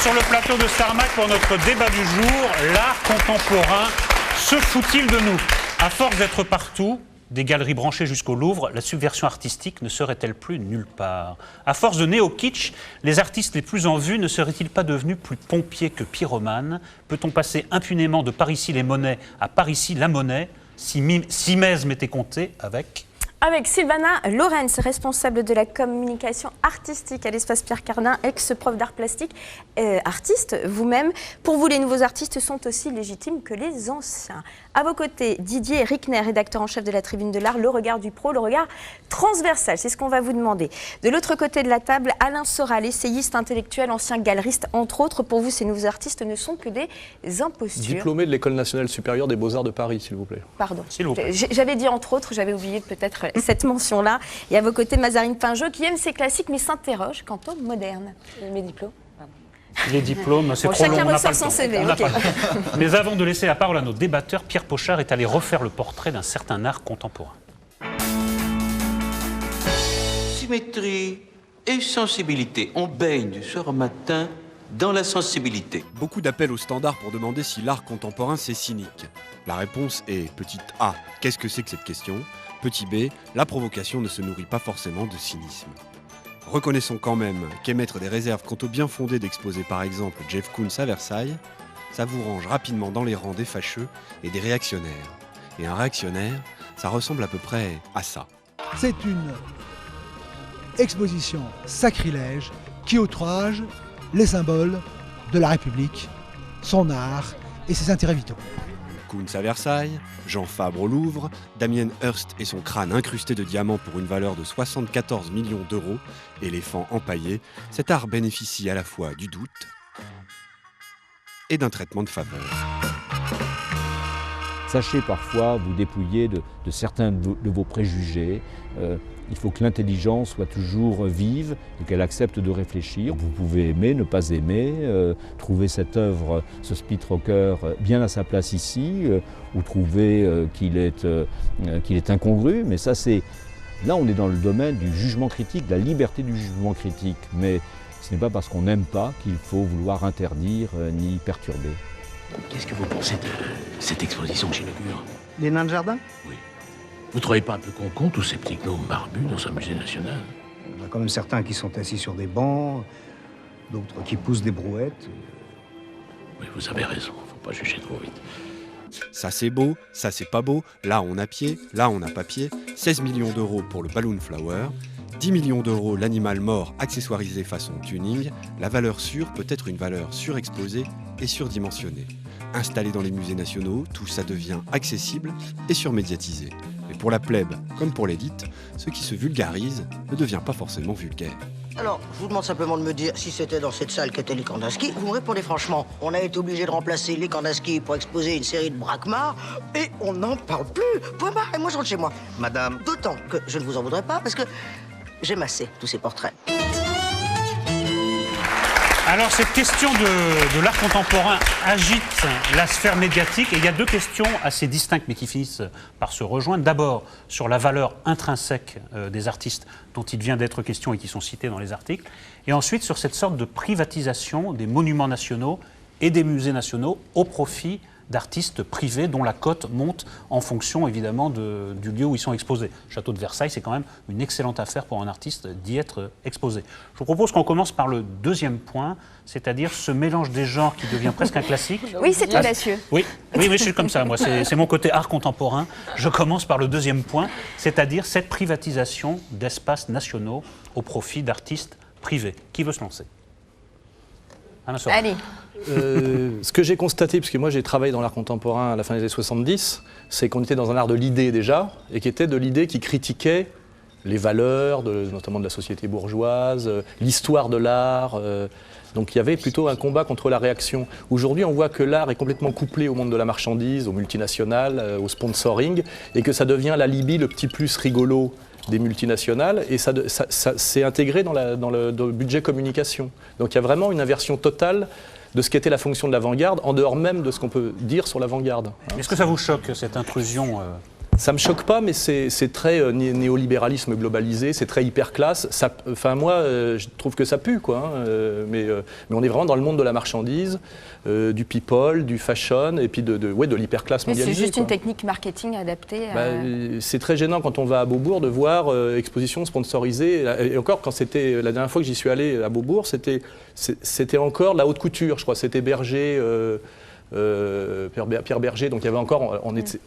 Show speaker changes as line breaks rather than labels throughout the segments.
sur le plateau de Starmac pour notre débat du jour. L'art contemporain se fout-il de nous? À force d'être partout, des galeries branchées jusqu'au Louvre, la subversion artistique ne serait-elle plus nulle part? À force de néo-kitsch, les artistes les plus en vue ne seraient-ils pas devenus plus pompiers que pyromanes? Peut-on passer impunément de par ici les monnaies à par ici la monnaie, si Mèse m'était compté avec...
Avec Sylvana Lorenz, responsable de la communication artistique à l'espace Pierre Cardin, ex-prof d'art plastique, artiste vous-même. Pour vous, les nouveaux artistes sont aussi légitimes que les anciens. À vos côtés, Didier Rickner, rédacteur en chef de la Tribune de l'Art, le regard du pro, le regard transversal, c'est ce qu'on va vous demander. De l'autre côté de la table, Alain Soral, essayiste intellectuel, ancien galeriste, entre autres. Pour vous, ces nouveaux artistes ne sont que des impostures.
Diplômé de l'École nationale supérieure des beaux-arts de Paris, s'il vous plaît.
Pardon,
s'il vous plaît.
J'avais dit entre autres, j'avais oublié peut-être cette mention-là. Et à vos côtés, Mazarine Pinjot, qui aime ses classiques mais s'interroge quant au moderne. Mes diplômes.
Les diplômes, c'est trop long,
chacun
on n'a
ressort
pas
son
le
CV.
temps.
Okay.
Mais avant de laisser la parole à nos débatteurs, Pierre Pochard est allé refaire le portrait d'un certain art contemporain.
Symétrie et sensibilité. On baigne du soir au matin dans la sensibilité.
Beaucoup d'appels au standard pour demander si l'art contemporain c'est cynique. La réponse est petite A, qu'est-ce que c'est que cette question? Petit B, la provocation ne se nourrit pas forcément de cynisme. Reconnaissons quand même qu'émettre des réserves quant au bien fondé d'exposer par exemple Jeff Koons à Versailles, ça vous range rapidement dans les rangs des fâcheux et des réactionnaires. Et un réactionnaire, ça ressemble à peu près à ça.
C'est une exposition sacrilège qui outrage les symboles de la République, son art et ses intérêts vitaux.
Koons à Versailles, Jean Fabre au Louvre, Damien Hirst et son crâne incrusté de diamants pour une valeur de 74 millions d'euros, éléphant empaillé, cet art bénéficie à la fois du doute et d'un traitement de faveur.
Sachez parfois vous dépouiller de certains de vos préjugés. Il faut que l'intelligence soit toujours vive et qu'elle accepte de réfléchir. Vous pouvez aimer, ne pas aimer, trouver cette œuvre, ce Speed Rocker, bien à sa place ici, ou trouver qu'il est incongru. Mais ça, là, on est dans le domaine du jugement critique, de la liberté du jugement critique. Mais ce n'est pas parce qu'on n'aime pas qu'il faut vouloir interdire ni perturber.
Qu'est-ce que vous pensez de cette exposition que j'inaugure?
Les nains de jardin?
Oui. Vous ne trouvez pas un peu con tous ces petits gnomes barbus dans un musée national?
Il y en a quand même certains qui sont assis sur des bancs, d'autres qui poussent des brouettes.
Oui, vous avez raison, faut pas juger trop vite.
Ça c'est beau, ça c'est pas beau, là on a pied, là on a pas pied, 16 millions d'euros pour le Balloon Flower, 10 millions d'euros l'animal mort accessoirisé façon tuning, la valeur sûre peut être une valeur surexposée et surdimensionnée. Installé dans les musées nationaux, tout ça devient accessible et surmédiatisé. Mais pour la plèbe, comme pour l'élite, ce qui se vulgarise ne devient pas forcément vulgaire.
Alors, je vous demande simplement de me dire si c'était dans cette salle qu'étaient les Kandinsky. Vous me répondez franchement. On a été obligé de remplacer les Kandinsky pour exposer une série de braquemars et on n'en parle plus. Point barre, et moi je rentre chez moi.
Madame.
D'autant que je ne vous en voudrais pas parce que j'aime assez tous ces portraits.
Alors, cette question de l'art contemporain agite la sphère médiatique et il y a deux questions assez distinctes mais qui finissent par se rejoindre. D'abord, sur la valeur intrinsèque des artistes dont il vient d'être question et qui sont cités dans les articles. Et ensuite, sur cette sorte de privatisation des monuments nationaux et des musées nationaux au profit d'artistes privés dont la cote monte en fonction évidemment du lieu où ils sont exposés. Château de Versailles, c'est quand même une excellente affaire pour un artiste d'y être exposé. Je vous propose qu'on commence par le deuxième point, c'est-à-dire ce mélange des genres qui devient presque un classique.
Oui, c'est audacieux.
Oui, mais je suis comme ça, moi, c'est mon côté art contemporain. Je commence par le deuxième point, c'est-à-dire cette privatisation d'espaces nationaux au profit d'artistes privés. Qui veut se lancer?
Allez.
Ce que j'ai constaté, puisque moi j'ai travaillé dans l'art contemporain à la fin des années 70, c'est qu'on était dans un art de l'idée déjà, et qui était de l'idée qui critiquait les valeurs, notamment de la société bourgeoise, l'histoire de l'art. Donc il y avait plutôt un combat contre la réaction. Aujourd'hui, on voit que l'art est complètement couplé au monde de la marchandise, aux multinationales, au sponsoring, et que ça devient l'alibi, le petit plus rigolo des multinationales, et ça s'est intégré dans le budget communication. Donc il y a vraiment une inversion totale de ce qu'était la fonction de l'avant-garde, en dehors même de ce qu'on peut dire sur l'avant-garde.
Est-ce que ça vous choque, cette intrusion
Ça me choque pas, mais c'est très néolibéralisme globalisé, c'est très hyper classe. Enfin moi, je trouve que ça pue, quoi. Mais on est vraiment dans le monde de la marchandise, du people, du fashion, et puis de l'hyper classe mondialisée.
C'est juste
quoi.
une technique marketing adaptée.
C'est très gênant quand on va à Beaubourg de voir exposition sponsorisée. Et encore, quand c'était la dernière fois que j'y suis allé à Beaubourg, c'était encore de la haute couture, je crois. C'était Berger. Pierre Berger, donc il y avait encore,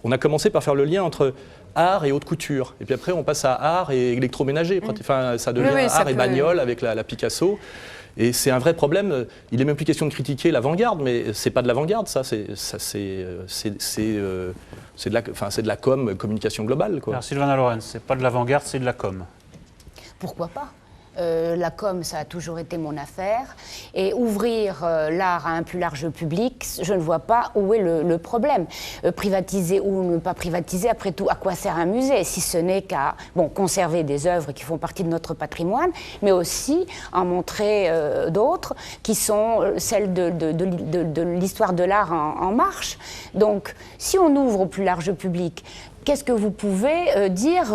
on a commencé par faire le lien entre art et haute couture, et puis après on passe à art et électroménager, enfin ça devient art et bagnole avec la Picasso, et c'est un vrai problème. Il n'est même plus question de critiquer l'avant-garde, mais c'est pas de l'avant-garde, c'est de la communication globale, quoi.
Alors Sylvana Lorenz, c'est pas de l'avant-garde, c'est de la com.
Pourquoi pas ? La com, ça a toujours été mon affaire. Et ouvrir l'art à un plus large public, je ne vois pas où est le problème. Privatiser ou ne pas privatiser, après tout, à quoi sert un musée? Si ce n'est qu'à conserver des œuvres qui font partie de notre patrimoine, mais aussi en montrer d'autres qui sont celles de l'histoire de l'art en marche. Donc, si on ouvre au plus large public, qu'est-ce que vous pouvez dire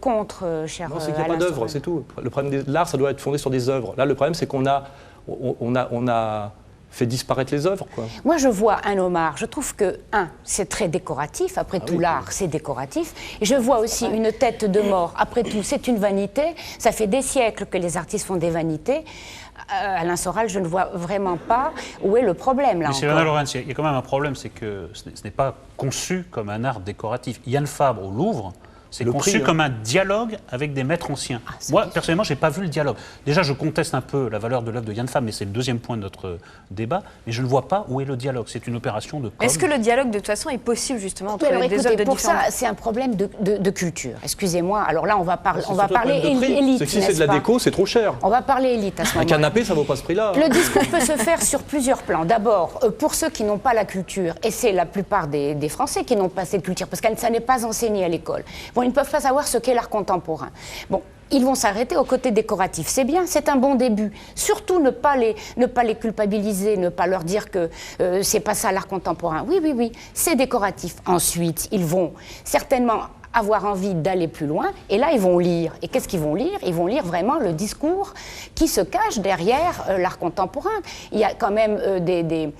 contre, cher
Non, c'est qu'il n'y a pas d'œuvre, c'est tout. Le problème de l'art, ça doit être fondé sur des œuvres. Là, le problème, c'est qu'on a fait disparaître les œuvres, quoi.
Moi, je vois un homard. Je trouve que, c'est très décoratif. Après tout, l'art, c'est décoratif. Et je vois aussi une tête de mort. Après tout, c'est une vanité. Ça fait des siècles que les artistes font des vanités. Alain Soral, je ne vois vraiment pas où est le problème, là.
Mais Sylvana Lorenz, il y a quand même un problème, c'est que ce n'est pas conçu comme un art décoratif. Yann Fabre, au Louvre, c'est conçu comme un dialogue avec des maîtres anciens. Moi, personnellement, je n'ai pas vu le dialogue. Déjà, je conteste un peu la valeur de l'œuvre de Yann Fabre, mais c'est le deuxième point de notre débat. Mais je ne vois pas où est le dialogue. C'est une opération de com.
Est-ce que le dialogue, de toute façon, est possible, justement, entre
alors,
des
écoutez,
œuvres de
pour
différents...
ça, c'est un problème de culture. Excusez-moi. Alors là, on va parler élite,
c'est que si c'est de la déco, c'est trop cher.
On va parler élite à ce moment-là.
Un canapé, ça ne vaut pas ce prix-là.
Le discours peut se faire sur plusieurs plans. D'abord, pour ceux qui n'ont pas la culture, et c'est la plupart des Français qui n'ont pas cette culture, parce que ça n'est pas enseigné à l'école. Bon, ils ne peuvent pas savoir ce qu'est l'art contemporain. Bon, ils vont s'arrêter au côté décoratif. C'est bien, c'est un bon début. Surtout ne pas les culpabiliser, ne pas leur dire que c'est pas ça l'art contemporain. Oui, c'est décoratif. Ensuite, ils vont certainement avoir envie d'aller plus loin, et là, ils vont lire. Et qu'est-ce qu'ils vont lire? Ils vont lire vraiment le discours qui se cache derrière l'art contemporain. Il y a quand même des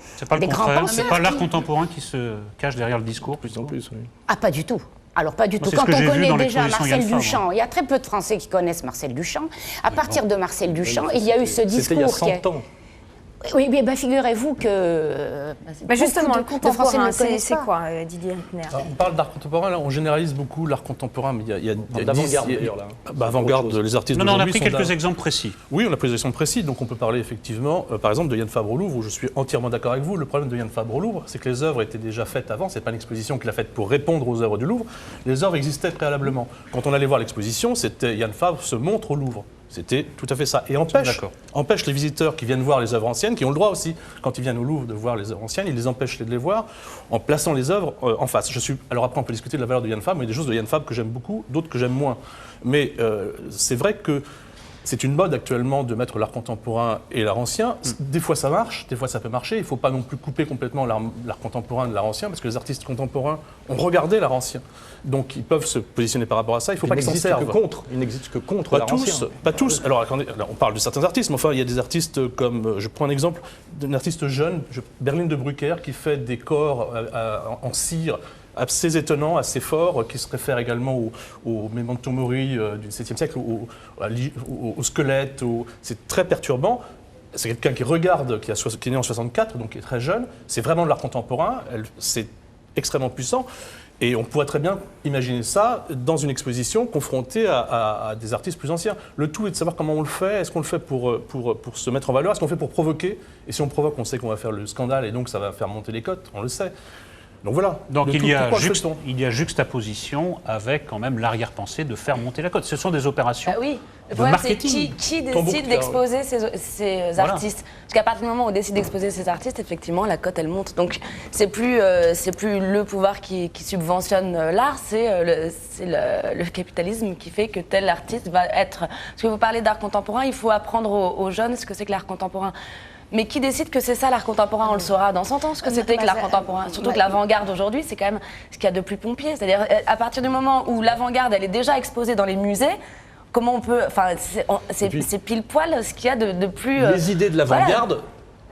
grands penseurs.
C'est pas l'art contemporain qui se cache derrière le discours,
plus en plus, oui.
Ah, pas du tout. Alors, pas du tout. Quand on connaît déjà Marcel Duchamp, il y a très peu de Français qui connaissent Marcel Duchamp. À partir de Marcel Duchamp, il y a eu ce discours
il y a 100 ans.
Oui, mais figurez-vous que...
justement, le contemporain, c'est
quoi,
quoi, Didier Huntner?
On parle d'art contemporain, là, on généralise beaucoup l'art contemporain, mais il y a
d'avant-garde, d'ailleurs, là.
Avant-garde, les artistes
Non, on a
d'aujourd'hui
pris quelques exemples précis.
Oui, on a pris des exemples précis, donc on peut parler effectivement, par exemple, de Yann Fabre au Louvre, où je suis entièrement d'accord avec vous. Le problème de Yann Fabre au Louvre, c'est que les œuvres étaient déjà faites avant, c'est pas une exposition qu'il a faite pour répondre aux œuvres du Louvre, les œuvres existaient préalablement. Quand on allait voir l'exposition, c'était Yann Fabre se montre au Louvre. C'était tout à fait ça. Et empêche les visiteurs qui viennent voir les œuvres anciennes, qui ont le droit aussi, quand ils viennent au Louvre, de voir les œuvres anciennes, ils les empêchent de les voir en plaçant les œuvres en face. Alors après, on peut discuter de la valeur de Yann Fabre, mais il y a des choses de Yann Fabre que j'aime beaucoup, d'autres que j'aime moins. Mais c'est vrai que c'est une mode actuellement de mettre l'art contemporain et l'art ancien. Des fois ça marche, des fois ça peut marcher. Il ne faut pas non plus couper complètement l'art contemporain de l'art ancien, parce que les artistes contemporains ont regardé l'art ancien. Donc ils peuvent se positionner par rapport à ça. Il ne faut pas qu'ils s'en servent.
Il n'existe que contre l'art ancien.
Pas tous. Alors on parle de certains artistes, mais enfin il y a des artistes comme, je prends un exemple d'un artiste jeune, Berline de Brucker, qui fait des corps en cire assez étonnant, assez fort, qui se réfère également au Memento Mori du XVIIe siècle, au squelette. C'est très perturbant. C'est quelqu'un qui regarde, qui est né en 64, donc qui est très jeune. C'est vraiment de l'art contemporain. C'est extrêmement puissant. Et on pourrait très bien imaginer ça dans une exposition confrontée à des artistes plus anciens. Le tout est de savoir comment on le fait. Est-ce qu'on le fait pour se mettre en valeur? Est-ce qu'on le fait pour provoquer? Et si on provoque, on sait qu'on va faire le scandale et donc ça va faire monter les cotes. On le sait. Donc voilà.
Donc il y a juxtaposition avec quand même l'arrière-pensée de faire monter la cote. Ce sont des opérations
oui. Le
de
problème,
marketing.
c'est qui décide d'exposer ces artistes. Parce qu'à partir du moment où on décide d'exposer ces artistes, effectivement, la cote, elle monte. Donc c'est plus le pouvoir qui subventionne l'art, c'est le capitalisme qui fait que tel artiste va être... Parce que vous parlez d'art contemporain, il faut apprendre aux jeunes ce que c'est que l'art contemporain. Mais qui décide que c'est ça l'art contemporain? On le saura dans 100 ans ce que c'était que l'art contemporain. Surtout que l'avant-garde aujourd'hui, c'est quand même ce qu'il y a de plus pompier. C'est-à-dire, à partir du moment où l'avant-garde, elle est déjà exposée dans les musées, comment on peut... Enfin, c'est pile poil ce qu'il y a de plus...
Les idées de l'avant-garde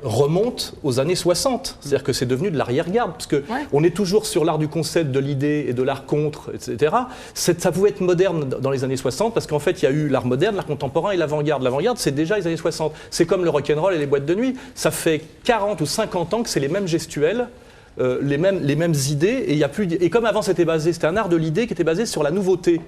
remontent aux années 60. C'est-à-dire que c'est devenu de l'arrière-garde, parce qu'on est toujours sur l'art du concept, de l'idée et de l'art contre, etc. Ça pouvait être moderne dans les années 60, parce qu'en fait, il y a eu l'art moderne, l'art contemporain et l'avant-garde. L'avant-garde, c'est déjà les années 60. C'est comme le rock'n'roll et les boîtes de nuit. Ça fait 40 ou 50 ans que c'est les mêmes gestuels, les mêmes idées, et il y a plus... Et comme avant, c'était un art de l'idée qui était basé sur la nouveauté.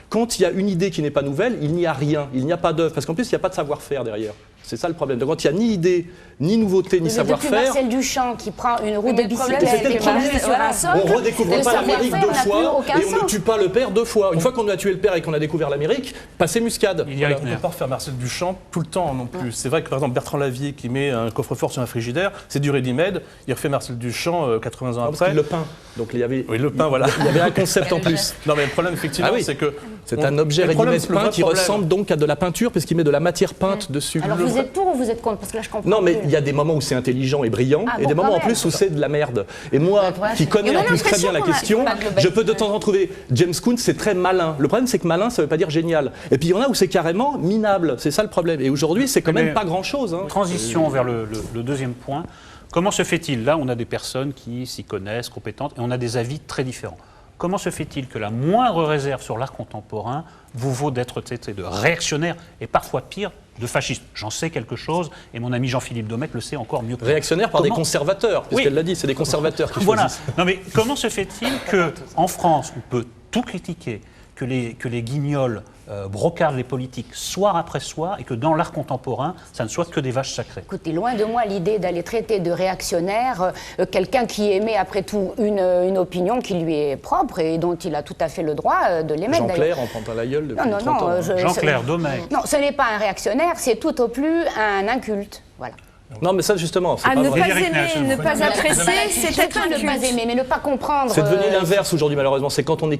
Quand il y a une idée qui n'est pas nouvelle, il n'y a rien, il n'y a pas d'œuvre, parce qu'en plus, il n'y a pas de savoir-faire derrière. C'est ça le problème. Donc quand il n'y a ni idée, ni nouveauté, ni savoir-faire...
Depuis Marcel Duchamp qui prend une roue de bicyclette et qui met sur un socle,
on ne redécouvre pas l'Amérique 2 fois et on ne tue pas le père 2 fois. Une fois qu'on a tué le père et qu'on a découvert l'Amérique, passez muscade.
On ne peut pas refaire Marcel Duchamp tout le temps non plus. C'est vrai que par exemple Bertrand Lavier qui met un coffre-fort sur un frigidaire, c'est du ready-made. Il refait Marcel Duchamp 80 ans après.
Parce qu'il le peint. Donc il y avait,
le pain, voilà.
Il y avait un concept en plus.
Non mais le problème effectivement c'est que...
C'est un objet ready-made peint qui ressemble donc à de la peinture puisqu'il met de la matière peinte dessus.
Alors vous êtes pour ou vous êtes contre? Parce que là je comprends.
Non mais il y a des moments où c'est intelligent et brillant et des moments en plus où c'est de la merde. Et moi qui connais en plus très bien la question, je peux de temps en temps trouver James Coons, c'est très malin. Le problème c'est que malin ça veut pas dire génial. Et puis il y en a où c'est carrément minable, c'est ça le problème. Et aujourd'hui c'est quand même pas grand chose.
Transition vers le deuxième point. Comment se fait-il? Là on a des personnes qui s'y connaissent, compétentes, et on a des avis très différents. Comment se fait-il que la moindre réserve sur l'art contemporain vous vaut d'être de réactionnaire et parfois pire, de fasciste? J'en sais quelque chose et mon ami Jean-Philippe Domecq le sait encore mieux que moi.
Réactionnaire par des conservateurs, puisqu'elle l'a dit, c'est des conservateurs qui choisissent.
Non mais comment se fait-il qu'en France, on peut tout critiquer, que les guignols brocardent les politiques soir après soir et que dans l'art contemporain, ça ne soit que des vaches sacrées?
Écoutez, loin de moi l'idée d'aller traiter de réactionnaire quelqu'un qui émet après tout une opinion qui lui est propre et dont il a tout à fait le droit de l'émettre.
Jean-Clair en prend la gueule depuis 30 ans.
Jean-Clair Domecq.
Non, ce n'est pas un réactionnaire, c'est tout au plus un inculte. Voilà.
Non, mais ça, justement, c'est pas
ne
vrai.
pas aimer, ne pas apprécier, c'est être
ne pas aimer, mais ne pas comprendre.
C'est devenu l'inverse aujourd'hui, malheureusement. C'est quand on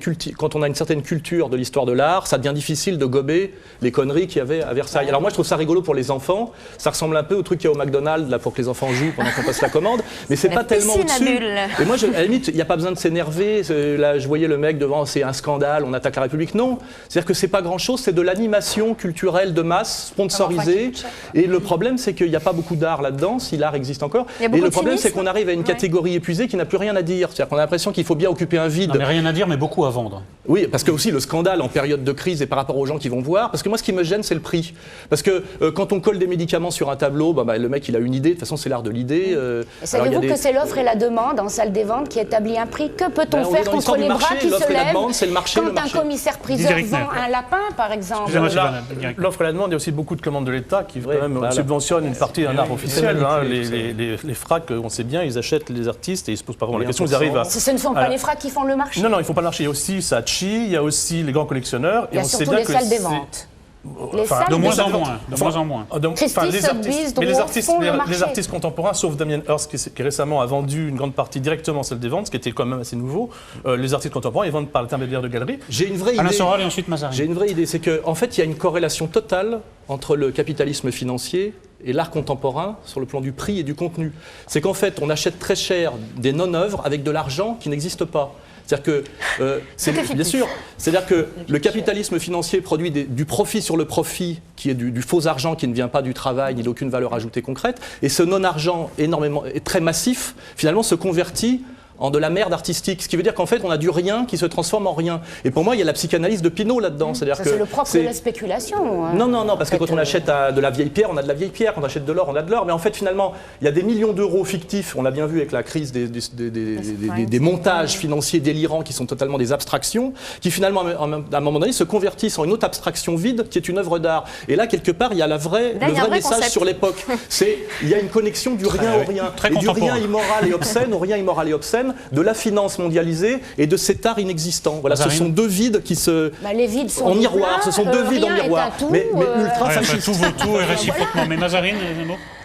a une certaine culture de l'histoire de l'art, ça devient difficile de gober les conneries qu'il y avait à Versailles. Alors moi, je trouve ça rigolo pour les enfants. Ça ressemble un peu au truc qu'il y a au McDonald's, là, pour que les enfants jouent pendant qu'on passe la commande. Mais c'est pas tellement au-dessus. Et moi, à la limite, il n'y a pas besoin de s'énerver. Là, je voyais le mec devant, c'est un scandale, on attaque la République. Non. C'est-à-dire que c'est pas grand-chose, c'est de l'animation culturelle de masse, sponsorisée. Et le problème, c'est qu'il n'y a pas beaucoup d'art là-dedans, si l'art existe encore. Et le problème, c'est qu'on arrive à une catégorie épuisée qui n'a plus rien à dire. C'est-à-dire qu'on a l'impression qu'il faut bien occuper un vide.
Non, mais rien à dire, mais beaucoup à vendre.
Oui, parce que aussi le scandale en période de crise et par rapport aux gens qui vont voir. Parce que moi, ce qui me gêne, c'est le prix. Parce que quand on colle des médicaments sur un tableau, le mec, il a une idée. De toute façon, c'est l'art de l'idée.
Savez-vous que c'est l'offre et la demande en salle des ventes qui établit un prix? Que peut-on faire contre les bras qui se lèvent quand un commissaire-priseur vend un lapin, par exemple?
L'offre et la demande, il y a aussi beaucoup de commandes de l'État qui quand même subventionnent une partie d'un art officiel. Les fracs, on sait bien, ils achètent les artistes et ils se posent pas vraiment la question. Ils arrivent à...
Ce ne sont pas les fracs qui font le marché.
Non, ils ne font pas le marché. Il y a aussi Saatchi, il y a aussi les grands collectionneurs.
Il y a surtout les salles des ventes.
De moins en moins.
Les artistes contemporains, sauf Damien Hirst qui récemment a vendu une grande partie directement celle des ventes, ce qui était quand même assez nouveau. Les artistes contemporains, ils vendent par l'intermédiaire de galeries.
J'ai une vraie idée.
Alain Soral et ensuite Mazarine.
J'ai une vraie idée, c'est qu'en fait, il y a une corrélation totale entre le capitalisme financier et l'art contemporain sur le plan du prix et du contenu. C'est qu'en fait, on achète très cher des non-œuvres avec de l'argent qui n'existe pas. C'est-à-dire que, bien sûr, c'est-à-dire que le capitalisme financier produit du profit sur le profit, qui est du faux argent qui ne vient pas du travail ni d'aucune valeur ajoutée concrète, et ce non-argent très massif, finalement, se convertit en de la merde artistique, ce qui veut dire qu'en fait on a du rien qui se transforme en rien. Et pour moi il y a la psychanalyse de Pinault là-dedans.
C'est le propre de la spéculation.
Non, parce que quand on achète de la vieille pierre, on a de la vieille pierre, quand on achète de l'or, on a de l'or, mais en fait finalement il y a des millions d'euros fictifs, on l'a bien vu avec la crise des montages financiers délirants qui sont totalement des abstractions, qui finalement à un moment donné se convertissent en une autre abstraction vide qui est une œuvre d'art. Et là quelque part il y a le vrai message sur l'époque. Il y a une connexion du rien au rien, et du rien immoral et obscène au rien immoral et obscène, de la finance mondialisée et de cet art inexistant. Voilà, ce sont deux vides qui se...
les vides sont
en miroir, ce sont deux vides en miroir. Mais ultra fascistes.
Tout vaut tout et réciproquement. Mais Mazarine,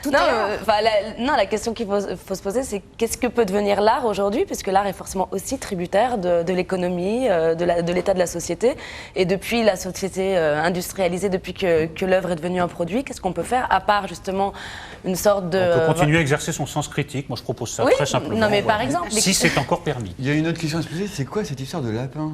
tout
Non,
à l'heure.
La question qu'il faut se poser, c'est qu'est-ce que peut devenir l'art aujourd'hui, puisque l'art est forcément aussi tributaire de l'économie, de l'état de la société. Et depuis la société industrialisée, depuis que l'œuvre est devenue un produit, qu'est-ce qu'on peut faire, à part justement une sorte de...
On peut continuer à exercer son sens critique. Moi, je propose ça très simplement.
Non, mais par exemple...
Si c'est encore permis.
Il y a une autre question à se poser, c'est quoi cette histoire de lapin?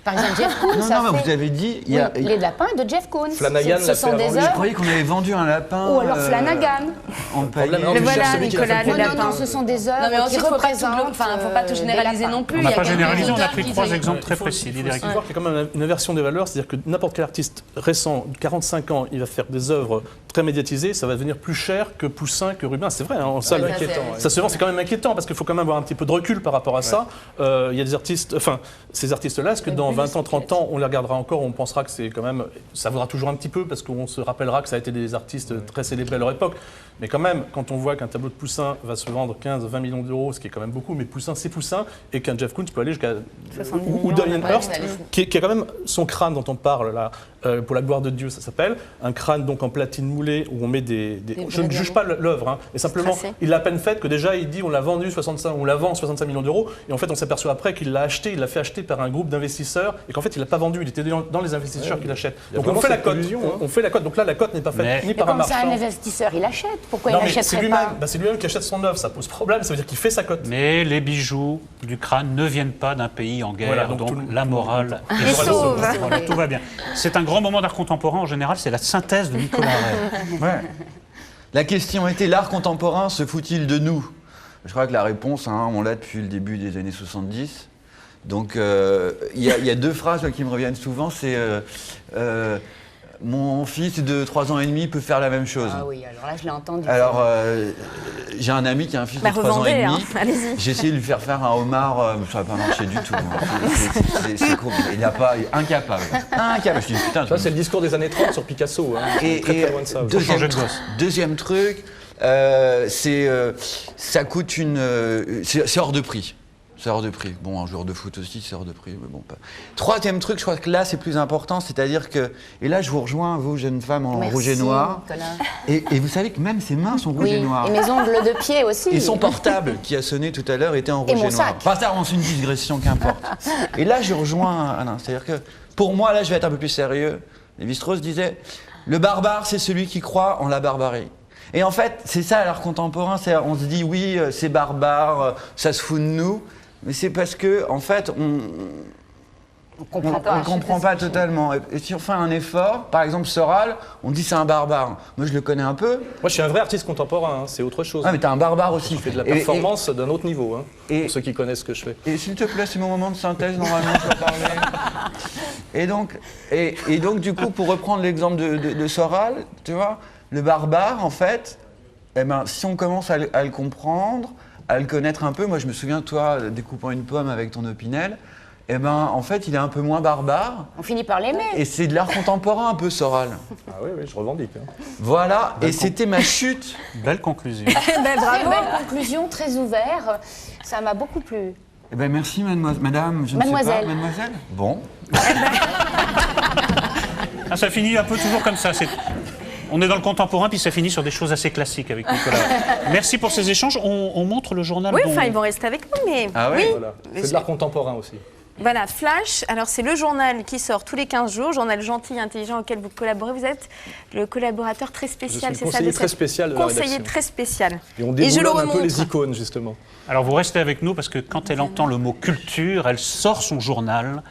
Par exemple, Jeff Koons.
Non, vous avez dit...
Les lapins de Jeff Koons.
Flanagan
Ce sont des œuvres.
Je croyais qu'on avait vendu un lapin.
Ou alors Flanagan.
En paille.
Mais voilà, Nicolas, le lapin.
Non, ce sont des œuvres
mais
qui représentent...
Enfin, il ne faut pas tout généraliser non plus.
On n'a pas généralisé, on a pris 3 exemples très précis.
Il faut voir qu'il y a quand même une inversion des valeurs, c'est-à-dire que n'importe quel artiste récent, de 45 ans, il va faire des œuvres très médiatisées, ça va devenir plus cher que Poussin, que Rubens. C'est vrai, hein, ça c'est quand même inquiétant, parce qu'il faut quand même avoir un petit peu de recul par rapport à ça. Il y a des artistes, enfin, ces artistes-là, est-ce que dans 20 ans, 30 ans, on les regardera encore, on pensera que c'est quand même, ça vaudra toujours un petit peu, parce qu'on se rappellera que ça a été des artistes très célébrés à leur époque. Mais quand même, quand on voit qu'un tableau de Poussin va se vendre 15-20 millions d'euros, ce qui est quand même beaucoup, mais Poussin, c'est Poussin, et qu'un Jeff Koons peut aller jusqu'à... ou Damien Hirst, qui a quand même son crâne dont on parle là, pour la gloire de Dieu, ça s'appelle, un crâne donc en platine moulée, où on met je ne juge pas l'œuvre, hein, et simplement, il l'a à peine faite que déjà il dit on l'a vendu 65, on la vend 65 millions d'euros, et en fait on s'aperçoit après qu'il l'a acheté, il l'a fait acheter par un groupe d'investisseurs, et qu'en fait il l'a pas vendu, il était dans les investisseurs qui l'achètent. Donc on fait la cote, on fait la cote. Donc là la cote n'est pas faite ni par un marchand.
Comme c'est un investisseur, il achète. Pourquoi il n'achèterait pas?
C'est lui-même qui achète son œuvre, ça pose problème, ça veut dire qu'il fait sa cote.
Mais les bijoux du crâne ne viennent pas d'un pays en guerre,
Voilà,
donc la morale
est sauve.
Voilà, tout va bien. C'est un grand moment d'art contemporain, en général, c'est la synthèse de Nicolas Rey.
Ouais. La question était, l'art contemporain se fout-il de nous? Je crois que la réponse, on l'a depuis le début des années 70. Donc, il y a 2 phrases qui me reviennent souvent, c'est mon fils de 3 ans et demi peut faire la même chose.
Ah oui, alors là, je l'ai entendu.
Alors, j'ai un ami qui a un fils de 3 ans et demi.
Allez-y.
J'ai essayé de lui faire faire un homard, ça n'a pas marché du tout. C'est cool. Il n'a pas... Incapable. Je dis, putain...
Ça, c'est le discours des années 30 sur Picasso. Hein.
Et
très loin de ça.
Deuxième truc, ça coûte c'est hors de prix. C'est hors de prix. Bon, un joueur de foot aussi, c'est hors de prix, mais bon, pas. 3e truc, je crois que là, c'est plus important, c'est-à-dire que... Et là, je vous rejoins, vous, jeunes femmes en rouge et noir. Et vous savez que même ses mains sont rouges et noires.
Et mes ongles de pied aussi.
Et son portable, qui a sonné tout à l'heure, était en rouge et noir. Pas ça, c'est une digression, qu'importe. Et là, je rejoins Alain. C'est-à-dire que, pour moi, là, je vais être un peu plus sérieux. Lévi-Strauss disait, le barbare, c'est celui qui croit en la barbarie. Et en fait, c'est ça l'art contemporain, on se dit, oui, c'est barbare, ça se fout de nous. Mais c'est parce que, en fait, on comprend pas totalement. Et si on fait un effort, par exemple Soral, on dit c'est un barbare. Moi, je le connais un peu.
Moi, je suis un vrai artiste contemporain, c'est autre chose.
Ah, mais t'es un barbare aussi.
Je fais de la performance d'un autre niveau, pour ceux qui connaissent ce que je fais.
Et s'il te plaît, c'est mon moment de synthèse, normalement, je dois parler. Et donc, du coup, pour reprendre l'exemple de Soral, tu vois, le barbare, en fait, si on commence à le comprendre, à le connaître un peu. Moi, je me souviens, toi, découpant une pomme avec ton Opinel, en fait, il est un peu moins barbare.
On finit par l'aimer.
Et c'est de l'art contemporain un peu, Soral.
Ah oui, je revendique.
Voilà, et c'était ma chute.
Belle conclusion.
Bravo. Belle conclusion, très ouvert. Ça m'a beaucoup plu.
Merci, madame. Je
mademoiselle.
Ne sais pas, mademoiselle. Bon.
Ça finit un peu toujours comme ça. On est dans le contemporain, puis ça finit sur des choses assez classiques avec Nicolas. Merci pour ces échanges. On montre le journal.
Oui, ils vont rester avec nous, mais...
Ah oui,
voilà. C'est de l'art contemporain aussi.
Voilà, Flash, alors c'est le journal qui sort tous les 15 jours, journal gentil et intelligent auquel vous collaborez. Vous êtes le collaborateur très spécial, c'est ça?
Conseiller très spécial de la rédaction.
Conseiller très spécial.
Et on déboulonne un peu les icônes, justement.
Alors vous restez avec nous parce que quand elle entend le mot culture, elle sort son journal